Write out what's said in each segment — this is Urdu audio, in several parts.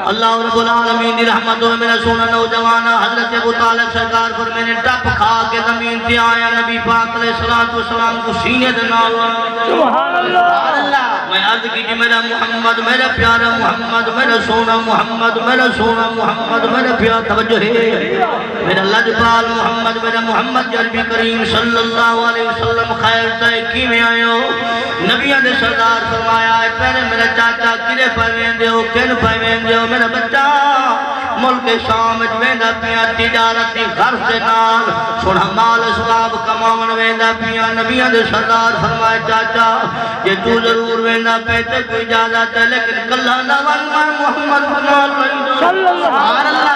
اللہ رب العالمین دی رحمتوں میں میرا سونا نوجوانا حضرت ابو طالب سرکار پر میں نے ٹپ کھا کے زمین پہ آیا نبی پاک علیہ السلام کو سینے دنا سبحان اللہ میں عرض کی جی میرا محمد میرا پیارا محمد میرا سونا محمد میرا سونا محمد میرا پیارا توجہ ہے میرا لجپال محمد میرا محمد جربی کریم صلی اللہ علیہ وسلم خیر تحقی میں آئے ہو نبیان نے سردار فرمایا ہے پہلے میرا چاچا کرے پائوین دے ہو کن پائوین دے ہو میرا بچہ ملک شام ویندہ پیا تجارتی غرض سے نال سوڑا مال اسباب کماون ویندہ پیا نبیان نے سردار فرمایا چاچا یہ تو ضرور ویندہ پیتے کوئی اجازت ہے لیکن کلہ نوان محمد صلی اللہ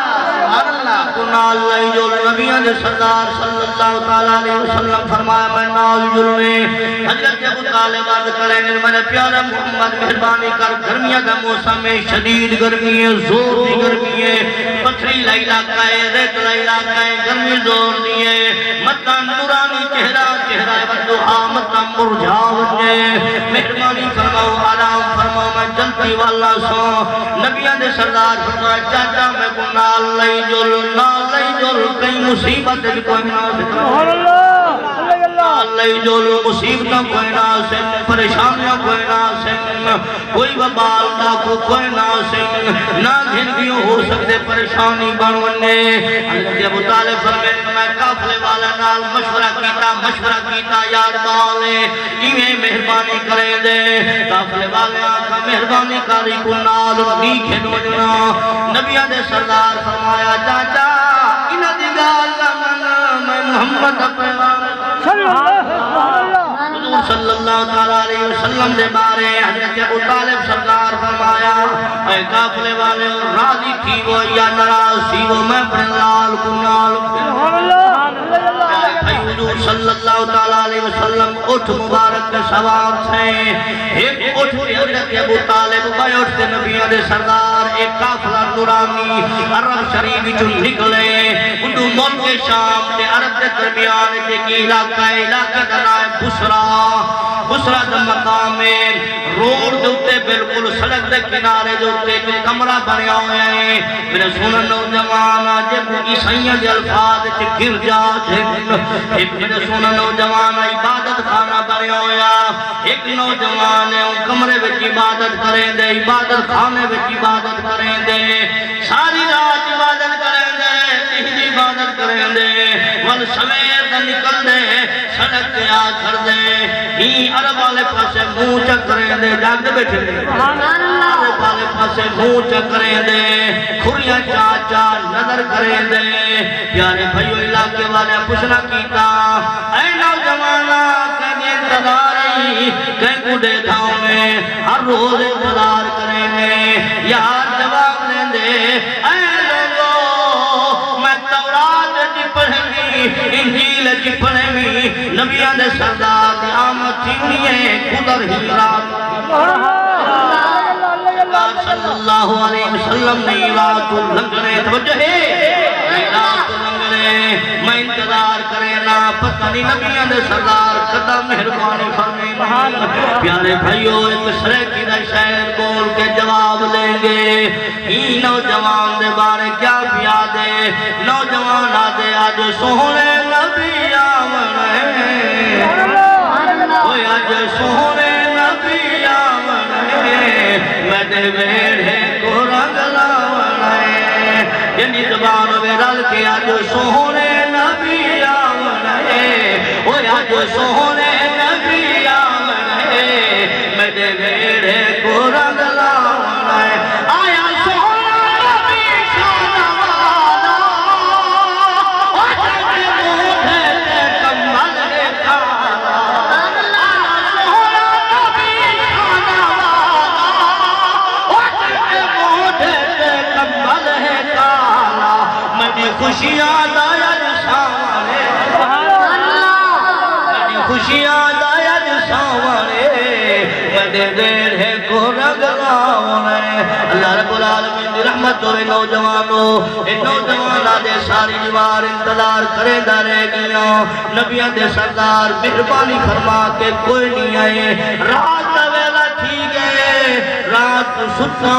کنال لئی جو نبیان نے سردار صلی اللہ علیہ وسلم فرمایا میں نال جلنے حضرت ابو طالب عرض کریں میرے پیارا محمد مہربانی کر گرمیاں دا موسم میں شدید گرمی ہے زور دی گرمی ہے پتھری علاقہ ہے ریت علاقہ ہے گرمی زور دی ہے متا نورانی چہرہ بدوہا متا مرجھا وجے مہربانی فرماؤ آرام فرماؤ میں جلتی والا سو نبیان دے سردار فرمایا چاچا میں کو نال لئی جل کئی مصیبت کوئی نہ لئی جولو مصیبتوں کوئی ناسن پریشانیوں کوئی ناسن کوئی وبال ڈاکو کوئی ناسن نہ زندگیوں ہو سکتے پریشانی بنونے حضرت ابو طالب فرمائے میں قافلے والا نال مشورہ کیتا یار بالے ایویں مہربانی کریں دے قافلے والے آنکھا مہربانی کاری کو نال نیکھے نوجنا نبیان دے سردار فرمایا چاچا انہ دی گال میں محمد پیغام صلی اللہ علیہ وسلم دے بارے حضرت ابو طالب سرکار فرمایا اے قافلے والے راضی تھی وہ یا ناراض تھی وہ میں پرنال کنال حضور صلی اللہ علیہ وسلم اٹھ مبارک کے سوار تھے ایک اٹھ حضرت ابو طالب بھائی اٹھتے نبیوں دے سردار ایک قافلہ نورانی عرب شریف جو نکلے انہوں ملک شام دے عرب دے درمیان دے کی علاقہ دنائے بسرا دا مقام ہے روڈ دوتے بالکل سڑک دے کنارے دوتے جو کمرہ بنیا ہوئے ہیں میرے سونا نوجوانا جب عیسائیاں دے الفاظ چھ گر جا ایک میرے سونا نوجوانا عبادت خانہ بنیا ہویا ایک نوجوان ہے ان کمرے وچ عبادت کریں دے عبادت خانے وچ عبادت کریں دے ساری رات عبادت کریں دے تہجی عبادت کریں دے ول سویر دا نکل دے سڑک تے آ کر دے ہی عرب والے پاسے منہ چکریں دے جاگ دے بیٹھے دے عرب والے پاسے منہ چکریں دے کھریاں چاچا نظر کریں دے پیارے بھائیو علاقے والے پوچھنا کیتا اے نوجوانا کہیں انتظاری کہیں گوڑے دھاؤں میں ہر روز انتظار کریں گے یار جواب لیں دے اے لوگو میں تورات جی پڑھیں گی انجیل جی پڑھیں گی نبیان دے سردار دے آمد تھینیے قدر ہی رات صلی اللہ علیہ وسلم نے رات لنگنے توجہ ہے رات لنگنے میں انتظار کرے نا پتہ نہیں نبیان دے سردار قدم مہربانی فرمائے پیارے بھائیو ایک سریکی دا شہر بول کے جواب لیں گے ہی نوجوان دے بارے کیا پیادے نوجوان آدے آج سوہنے نبی آمنے آج سوہنے نبی آمنے میں دے بیڑے کو رنگ لاؤنے جنی زبان میں رل کے آج سوہنے نبی آمنے آج سوہنے نبی آمنے میں دے بیڑے کو رنگ لاؤنے آیا سوہنے نبی شانہ والا وجہ مودھے تے کمبل ہے کھالا آیا سوہنے نبی شانہ والا وجہ مودھے تے کمبل ہے کھالا مجھے خوشیاں دایا جساوانے خوشیاں دایا جساوانے مدے دیر ہے کو رنگ لاؤنے اللہ رب العالمین دی رحمت ہوئے نوجوانوں اے نوجوانہ دے ساری جوار انتظار کرے دارے گیا نبیان دے سردار مہربانی فرما کے کوئی نہیں آئے رات ویلا تھی گئے رات کو ستا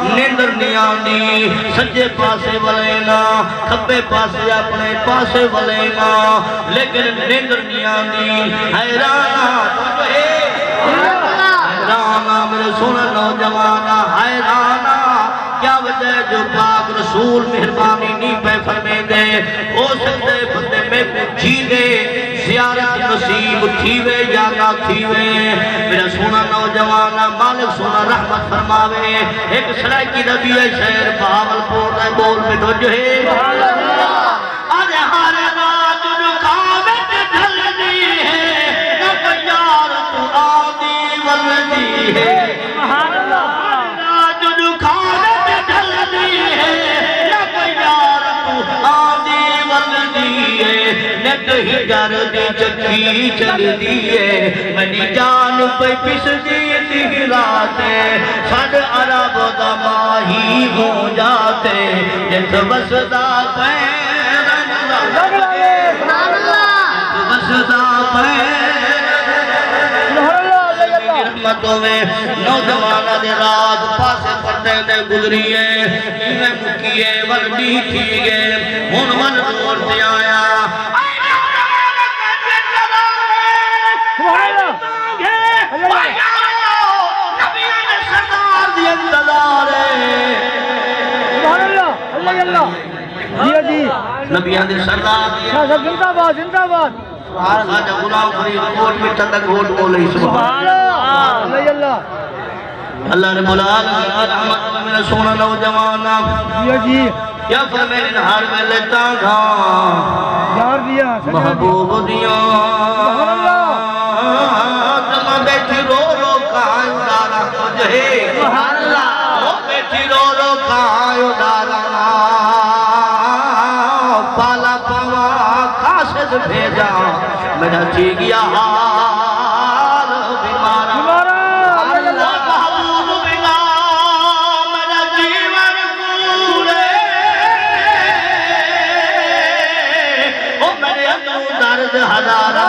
نیندر نہیں آندی سجے پاسے ولینا کھبے پاسے اپنے پاسے ولینا لیکن نیندر نہیں آندی حیرانا حیرانا میرے سونا نوجوانا حیرانا کیا وجہ جو پاک رسول مہربانی نہیں پہ فرمے دے ہو سکتے بندے میں جی دے زیارت نصیب تھیوے یا نہ تھیوے میرا سونا نوجوانا مالک سونا رحمت فرماوے ایک سڑائی کی نبی ہے شہر بہاول پور ہے بول میں دو جو ہے آج ہارے رات جو کامت ڈھل دی ہے نہ کوئی یار تو آدھی والدی ہے ہی جار دی چکی چل دیئے منی جان پہ پس دیتی راتے سڑ عرب دا ماہی ہو جاتے جت بسدہ پیرن جت بسدہ پیرن رحمتوں میں نوجوانہ دے رات پاسے پڑھتے دے گزریے میں مکیے وردی تھی گے ہون من روڑتے آیا نبیان دے سردار زندہ باد زندہ باد خواجہ غلام فرید کوٹ میں تندک گھوٹ بولے سبحان اللہ اللہ رب العالمین رحمت میرا سونا نوجوانا یا فرمین ہار میں لیتا گا یار دیا محبوب دیا جمع بیٹھی رو رو کھائیں دارا تجھے سبحان اللہ بیٹھی رو رو کھائیں دارا پالا پوا خاصد بھیجا میرا جی گیا حال بیمارا اللہ محبوب بنا میرا جیون پورے او میرے اندر درد ہزارا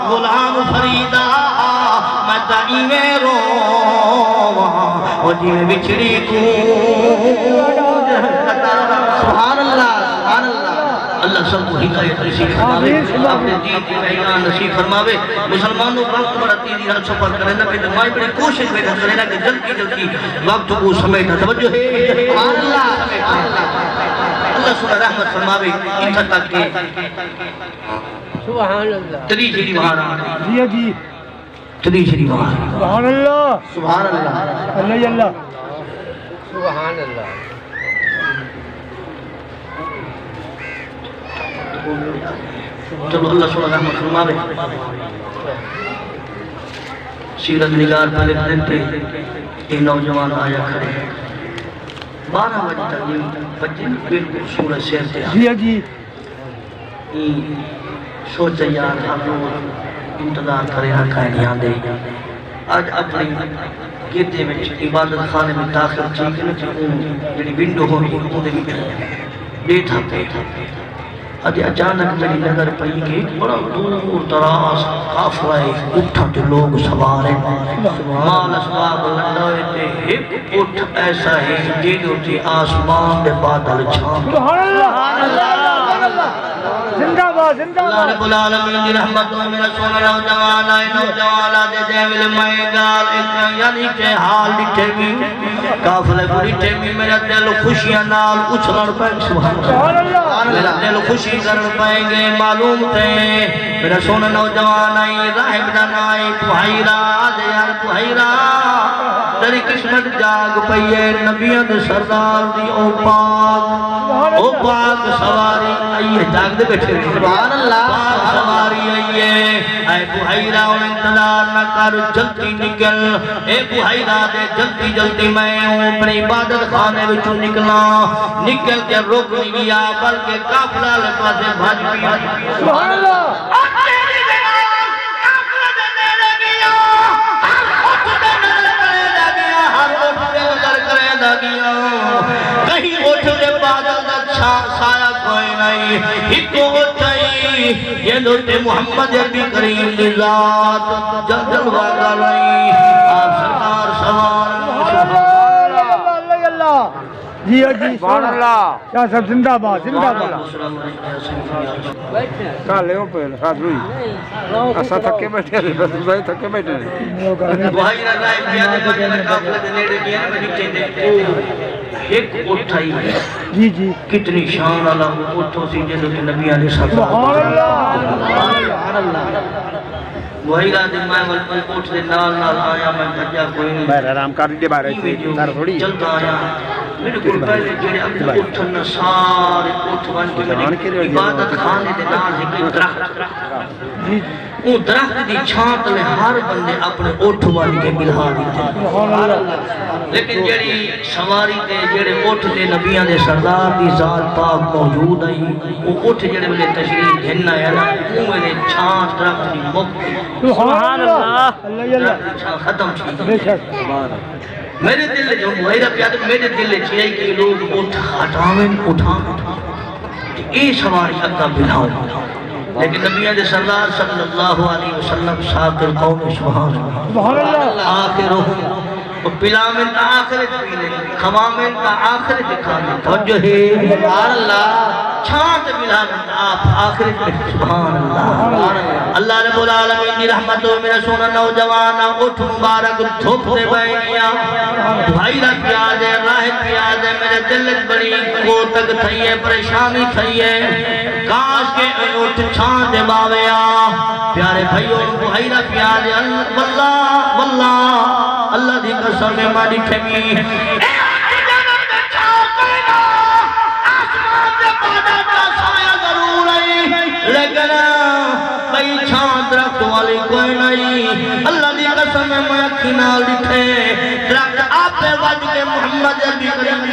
غلام فریدہ میں تائی میں رو وہ جی میں بچھڑی کو سبحان اللہ سبحان اللہ اللہ سب کو ہدایت نصیب فرماوے اپنے دین کی پہچان نصیب فرماوے مسلمانوں وقت بڑا تیزی رات سفر کرے نا کہ دمائی بڑی کوشش بیٹھا کرے نا کہ جلدی جلدی وقت کو سمیٹا توجہ ہے اللہ اللہ سبحانہ رحمت فرماوے انتا تک کے سبحان اللہ تری جری مہارا جی تری جری مہارا سبحان اللہ سبحان اللہ اللہ سبحان اللہ چلو اللہ صلی اللہ علیہ فرماوے سیرت نگار پہلے دن پہ یہ نوجوان آیا کھڑے 12 بجے تک بچے بالکل سورج سیر سے جی سوچا یار ہم لوگ انتظار کرے ہاں کھائے نہیں آندے آج اپنی گردے میں عبادت خانے میں داخل چیک ہے جنہی ونڈو ہونی انہوں نے بھی بیٹھا آج اچانک میری نظر پئی کہ ایک بڑا دور دراز قافلہ اٹھا تے لوگ سوارے مال اسباب لنڈوئے تے ایک اٹھ ایسا ہے جنہوں تے آسمان دے بادل چھام سبحان اللہ زندہ باد زندہ اللہ رب العالمین دی رحمتوں میں رسول نوجوان آئے نوجوانا دے دیول میں گال یعنی کہ حال ڈٹھے بھی قافلے کو ڈٹھے بھی میرا دل خوشیاں نال اچھلڑ پائیں سبحان اللہ میرا دل خوشی کرن پائیں گے معلوم تھے میرا سونا نوجوان آئی راہب دن آئی پہیرہ آدھے یار پہیرہ تری قسمت جاگ پئیے نبیان سردار دی او پاک سواری آئیے جاگ دے بیٹھے سبحان اللہ پاک سواری آئیے اے بحیرہ اور انتظار نہ کر جلدی نکل اے بحیرہ دے جلدی جلدی میں اپنی عبادت خانے وچوں نکل کے روک نہیں گیا بلکہ قافلہ لگا سے بھاج پیا سبحان اللہ کہیں اٹھ دے بادل دا سایہ کوئی نہیں ہی کو چاہیے پئی یہ محمد بھی کریم دی ذات جلوہ کر رہی آپ سرکار سوال اللہ جی جی سبحان اللہ کیا سب زندہ باد زندہ باد کالے ہو پہ ساتھ ہوئی اسا تھکے بیٹھے بس بھائی تھکے بیٹھے بھائی رضا پیارے بندے قافلے دے نیڑے گیا نیچے دے ایک اٹھائی جی جی کتنی شان والا اٹھو سی جے تے نبی علیہ السلام سبحان اللہ وہی رات میں ول اٹھ دے نال آیا میں بھجا کوئی نہیں میں آرام کر دے بارے سے سر تھوڑی چلتا آیا میرے کو پہلے جڑے اپنے اٹھن سارے اٹھ بن کے میری عبادت خانے دے نال ایک درخت جی وہ درخت دی چھانت میں ہر بندے اپنے اٹھ بن کے ملا دیتے لیکن جڑی سواری تے جڑے اٹھ تے نبیاں دے سردار دی ذات پاک موجود آئی وہ اٹھ جڑے ملے تشریف دھن آیا نا وہ میرے چھانت درخت دی مکت سبحان اللہ اللہ ختم تھی بے شک میرے دل جو میرا پیار میرے دل چاہیے کہ لوگ اٹھ ہٹاویں اٹھا اے سواری اگا بلاؤ لیکن نبیان دے سردار صلی اللہ علیہ وسلم شاکر قوم سبحان اللہ آخرہم پلامن کا آخرت پیلے خمامن کا آخرت کھانے توجہ ہے سبحان اللہ چھانت پلامن کا آخرت میں سبحان اللہ اللہ رب العالمین کی رحمت و میرا سونا نوجوانا اٹھ مبارک دھوپ دے بینیا بھائی رہ پیادے راہ پیادے میرے دلت بڑی کو تک تھئیے پریشانی تھئیے کاش کے اٹھ چھان دے باویا پیارے بھائیوں بھائی رہ پیادے واللہ واللہ اللہ دی قسم میں مالی کھمی اے آتی جنم میں چاہو کرنا آسمان سے پادا کا سایہ ضرور ہے لیکن بھئی چھان درخت والی کوئی نہیں اللہ دی قسم میں میں اکھی نال دکھے درخت آپ پہ وجہ کے محمد عربی کریم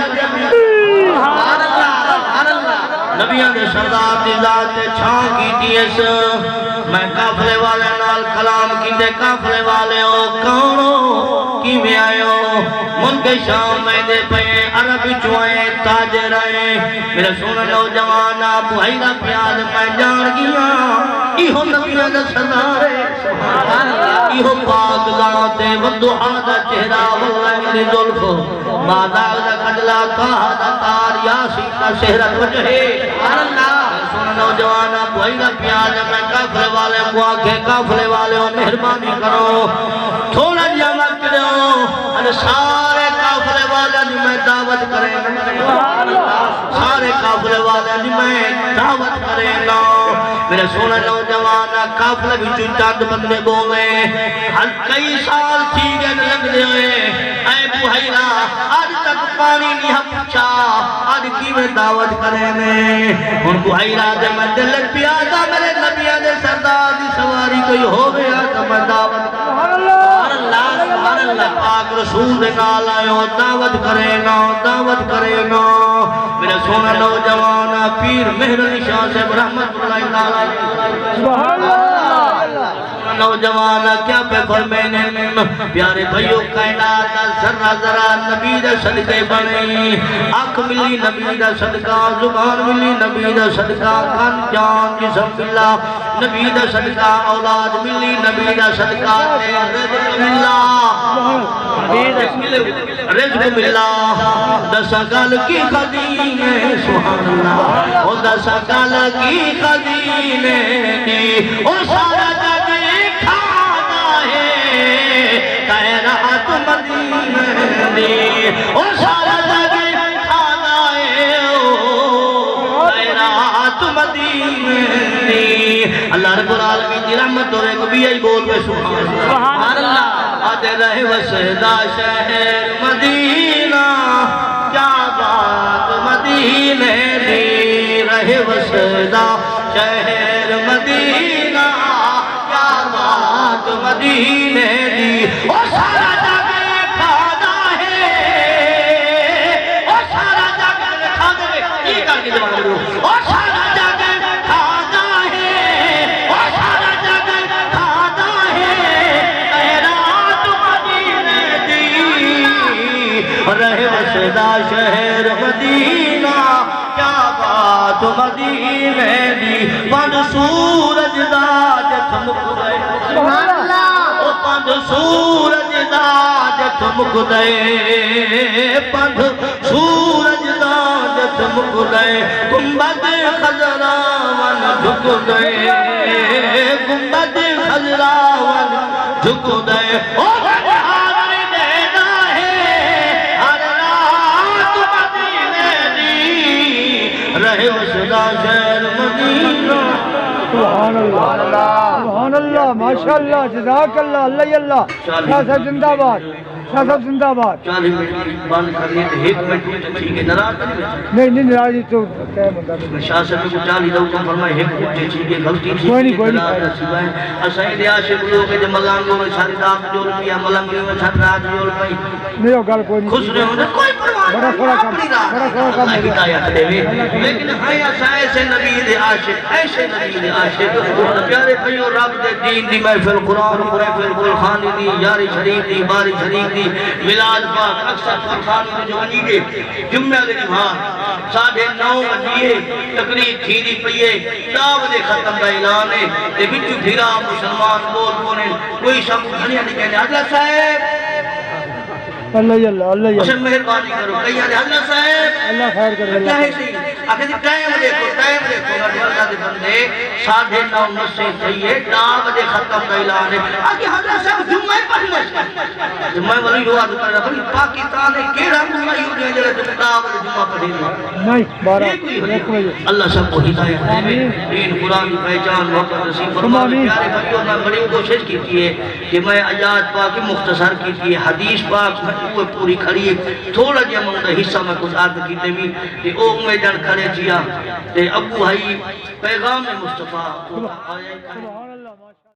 سبحان اللہ نبیان دے سردار دی ذات چھان کی دیس میں کافلے والے نال کلام کی دے کافلے والے ہو کونو کی میں آئے ہو من کے شام میں دے پہے عربی چوائے تاجر آئے میرے سونا نوجوانا بھائینا پیاد میں جان گیا ایہو نبیان دے سردار ایہو پاک ذاتے ودعا دا چہرہ واللہ دی ظلف ماداغ دا قدلہ تاہا دا تار یاسی کا شہرت وجہے سبحان اللہ سونا نوجوانا بھائینا پیاد میں کافلے والے کو آکھے کافلے والے ہو مہربانی کرو تھوڑا جا وقت دو اور سارے کافلے والے میں دعوت کریں سارے کافلے والے میں دعوت کریں میرے سونا نوجوانا کافلے بھی چند بندے بولے ہر کئی سال تھی گئے لگ دے اے بھائینا آج تک پانی نہیں ہم پوچھا آج کی میں دعوت کریں ان بھائینا دے میں دلت پیادا میرے نبیان دے سردار دی سواری کوئی ہو گیا تو میں دعوت سبحان اللہ پاک رسول دے نال آئے دعوت کرے نا میرے سونا نوجوانا پیر مہر شاہ سے رحمت اللہ علیہ سبحان اللہ نوجوانا کیا پہ فرمینے پیارے بھائیوں کائنات ذرہ ذرہ نبی دا صدقے بنے آنکھ ملی نبی دا صدقہ زبان ملی نبی دا صدقہ کان جان جسم ملا نبی دا صدقہ اولاد ملی نبی دا صدقہ رزق ملا دسا گل کی خزینے سبحان اللہ او دسا گل کی خزینے او سارا جگ کھانا ہے خیرات مدینے او سارا جگ کھانا ہے خیرات مدینے اللہ رب العالمین کی رحمت اور ایک بھی آئی بول پہ سبحان اللہ آدھے رہے وسیدہ شہر مدینہ کیا بات مدینے دی رہے وسیدہ شہر مدینہ کیا بات مدینے دی او سارا جگ کھانا ہے او سارا جگ کھانا ہے یہ کر کے جواب دو او سارا جگ کھانا ہے او سارا جگ کھانا ہے خیرات مدینے دی رہے وسیدہ شہر مدینہ کیا بات مدینے دی پند سورج دا جت مکدے سبحان اللہ او پند سورج دا جت مکدے پند سورج دا جت مکدے گنبد خضرا ون جھکدے گنبد خضرا ون جھکدے او رہے وسدا شہر مدینہ سبحان اللہ سبحان اللہ ماشاءاللہ جزاک اللہ اللہ اللہ شاہ صاحب زندہ باد شاہ صاحب زندہ باد 40 منٹ بند کریے تو 1 منٹ ٹھیک ہے ناراض نہیں ناراضی تو طے بندہ شاہ صاحب کو 40 دو کم فرمائے 1 منٹ ٹھیک ہے غلطی تھی کوئی نہیں اساں دے عاشق لوگ جو ملنگ میں ساری رات جول پیا ملنگ میں ساری رات جول پئی نہیں وہ گل کوئی نہیں خوش رہو کوئی پرواہ بڑا سارا کام ہو گیا لیکن ہے ایسے نبی دے عاشق ایسے نبی دے عاشق پیارے بھائیو رب دے دین دی محفل قرآن محفل قرآن دی یاری شریف دی باری شریف دی ملاد پاک اکثر قرآن میں جو انی دے جمعہ دے جمعہ 9:30 بجے تقریر تھی دی پئیے دعوت ختم دا اعلان ہے تے وچ پھرا مسلمان بول کونے کوئی شخص نہیں کہنے حضرت صاحب اللہ اللہ اللہ اسے مہربانی کرو کہیں حضرت صاحب اللہ خیر کرے اللہ کیا ہے صحیح آخر ٹائم دیکھو اللہ دے بندے 9:30 مسے چاہیے ڈاب دے ختم کا اعلان ہے آگے حضرت صاحب جمعہ پڑھنے جمعہ والی دعا کر رہا بھئی پاکستان ہے کیڑا ملہ یوں دے جڑے ڈاب دے جمعہ پڑھے نہیں 12 بجے اللہ سب کو ہدایت دے دین قرآن کی پہچان موقع نصیب فرمائے پیارے بھائیوں میں بڑی کوشش کی ہے کہ میں آیات پاک مختصر کی ہے حدیث پاک وہ پوری کھڑی ہے تھوڑا جہاں منگا حصہ میں کچھ عرض کیتے بھی کہ او میدان کھڑے چیا تے ابو بھائی پیغام مصطفیٰ سبحان اللہ